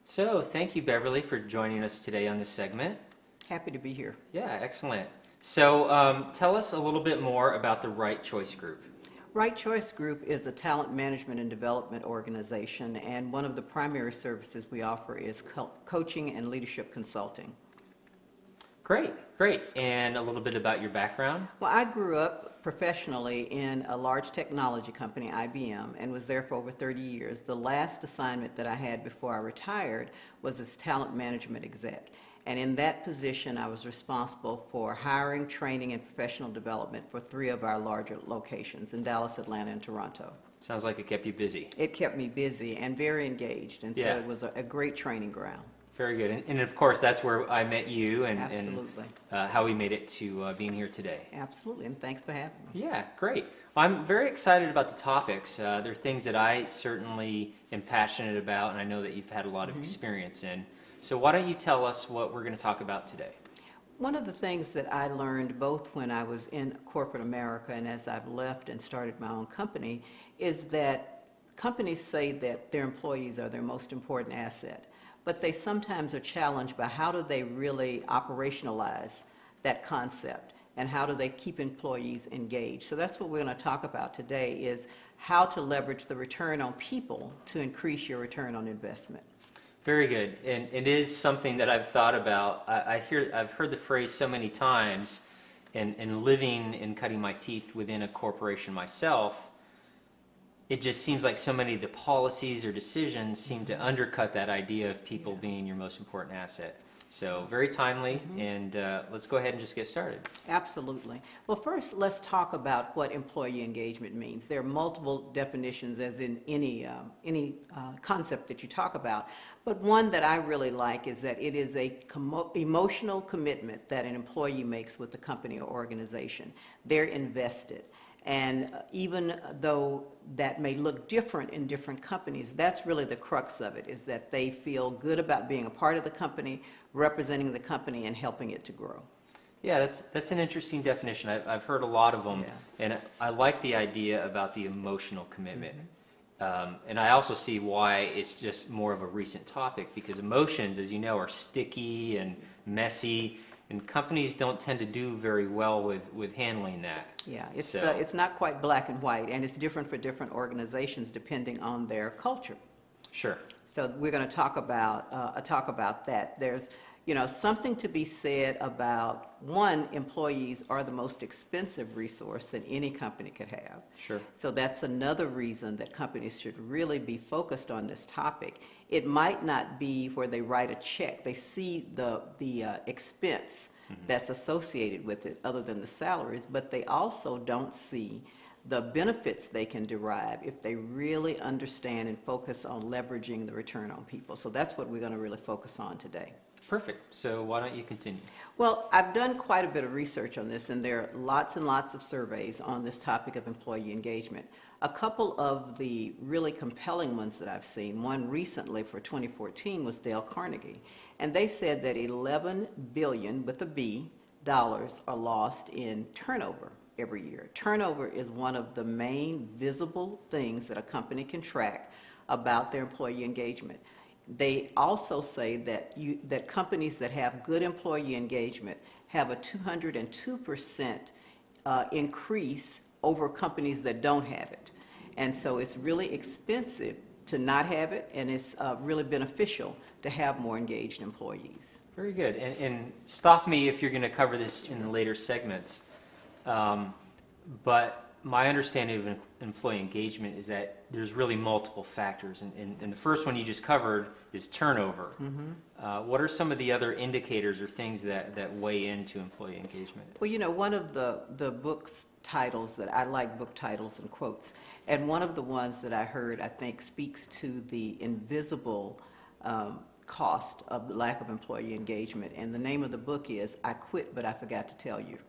So, thank you, Beverly, for joining us today on this segment. Happy to be here. Yeah, excellent. So, tell us a little bit more about the Right Choice Group. Right Choice Group is a talent management and development organization, and one of the primary services we offer is coaching and leadership consulting. Great, great. And a little bit about your background? Well, I grew up professionally in a large technology company, IBM, and was there for over 30 years. The last assignment that I had before I retired was as talent management exec. And in that position, I was responsible for hiring, training, and professional development for 3 of our larger locations in Dallas, Atlanta, and Toronto. Sounds like it kept you busy. It kept me busy and very engaged, and so Yeah. it was a great training ground. Very good. And of course, that's where I met you and Absolutely. how we made it to being here today. Absolutely, and thanks for having me. Yeah, great. Well, I'm very excited about the topics. They're things that I certainly am passionate about, and I know that you've had a lot of experience in. So why don't you tell us what we're going to talk about today? One of the things that I learned both when I was in corporate America and as I've left and started my own company is that companies say that their employees are their most important asset, but they sometimes are challenged by how do they really operationalize that concept and how do they keep employees engaged. So that's what we're going to talk about today is how to leverage the return on people to increase your return on investment. Very good, and it is something that I've thought about. I've heard the phrase so many times, and living and cutting my teeth within a corporation myself, it just seems like so many of the policies or decisions seem to undercut that idea of people being your most important asset. So very timely, and let's go ahead and just get started. Absolutely. Well, first, let's talk about what employee engagement means. There are multiple definitions, as in any concept that you talk about, but one that I really like is that it is a emotional commitment that an employee makes with the company or organization. They're invested. And even though that may look different in different companies, that's really the crux of it, is that they feel good about being a part of the company, representing the company, and helping it to grow. Yeah, that's an interesting definition. I've heard a lot of them, and I like the idea about the emotional commitment. And I also see why it's just more of a recent topic, because emotions, as you know, are sticky and messy, and companies don't tend to do very well with handling that. Yeah, it's not quite black and white, and it's different for different organizations depending on their culture. Sure. So we're going to talk about that. There's, something to be said about, one, employees are the most expensive resource that any company could have. Sure. So that's another reason that companies should really be focused on this topic. It might not be where they write a check. They see the expense that's associated with it other than the salaries, but they also don't see the benefits they can derive if they really understand and focus on leveraging the return on people. So that's what we're going to really focus on today. Perfect. So why don't you continue? Well, I've done quite a bit of research on this, and there are lots and lots of surveys on this topic of employee engagement. A couple of the really compelling ones that I've seen, one recently for 2014 was Dale Carnegie, and they said that $11 billion, with a B, dollars are lost in turnover every year. Turnover is one of the main visible things that a company can track about their employee engagement. They also say that companies that have good employee engagement have a 202% increase over companies that don't have it. And so it's really expensive to not have it, and it's really beneficial to have more engaged employees. Very good. And stop me if you're going to cover this in the later segments. But my understanding of employee engagement is that there's really multiple factors. And the first one you just covered is turnover. What are some of the other indicators or things that weigh into employee engagement? Well, one of the book's titles that I like, book titles and quotes, and one of the ones that I heard, I think, speaks to the invisible cost of the lack of employee engagement. And the name of the book is I Quit, But I Forgot to Tell You.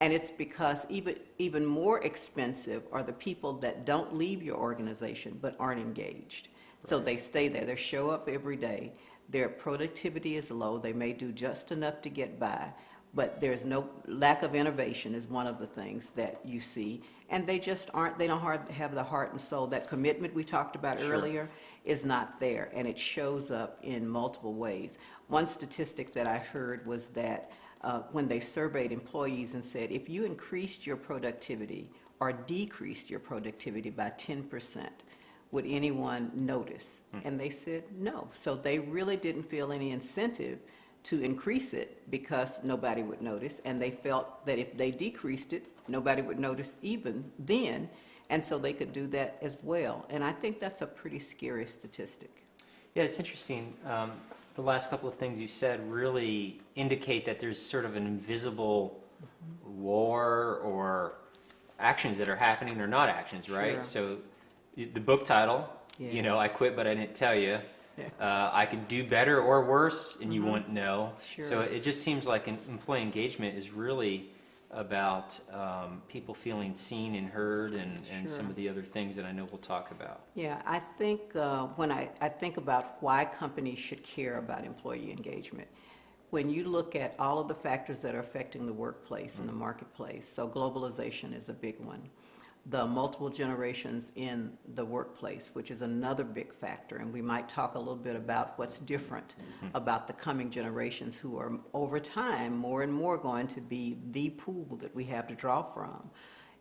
And it's because even more expensive are the people that don't leave your organization but aren't engaged. So they stay there. They show up every day. Their productivity is low. They may do just enough to get by, but there's no lack of innovation is one of the things that you see. And they just aren't, they don't have the heart and soul, that commitment we talked about earlier. is not there, and it shows up in multiple ways. One statistic that I heard was that when they surveyed employees and said, if you increased your productivity or decreased your productivity by 10%, would anyone notice? And they said no. So they really didn't feel any incentive to increase it because nobody would notice, and they felt that if they decreased it, nobody would notice even then, and so they could do that as well. And I think that's a pretty scary statistic. Yeah, it's interesting. The last couple of things you said really indicate that there's sort of an invisible war or actions that are happening or not actions, right? Sure. So the book title, Yeah. I quit, but I didn't tell you. Yeah. I could do better or worse, and you won't know. Sure. So it just seems like employee engagement is really about people feeling seen and heard, and some Sure. of the other things that I know we'll talk about. Yeah, I think when I think about why companies should care about employee engagement, when you look at all of the factors that are affecting the workplace and the marketplace, so globalization is a big one. The multiple generations in the workplace, which is another big factor, and we might talk a little bit about what's different about the coming generations who are, over time, more and more going to be the pool that we have to draw from.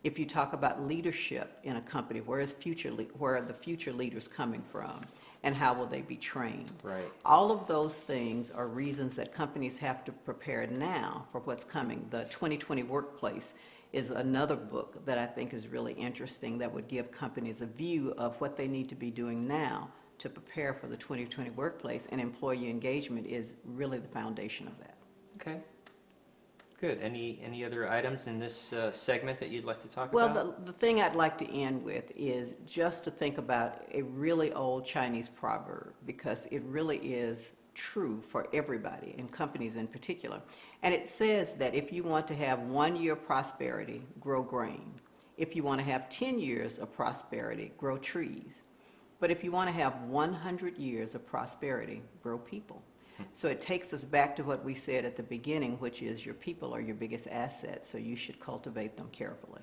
If you talk about leadership in a company, where are the future leaders coming from, and how will they be trained? Right. All of those things are reasons that companies have to prepare now for what's coming. The 2020 Workplace is another book that I think is really interesting that would give companies a view of what they need to be doing now to prepare for the 2020 workplace, and employee engagement is really the foundation of that. Okay. Good. Any other items in this segment that you'd like to talk Well, about? the thing I'd like to end with is just to think about a really old Chinese proverb, because it really is true for everybody, and companies in particular. And it says that if you want to have 1 year of prosperity, grow grain. If you want to have 10 years of prosperity, grow trees. But if you want to have 100 years of prosperity, grow people. So it takes us back to what we said at the beginning, which is your people are your biggest asset, so you should cultivate them carefully.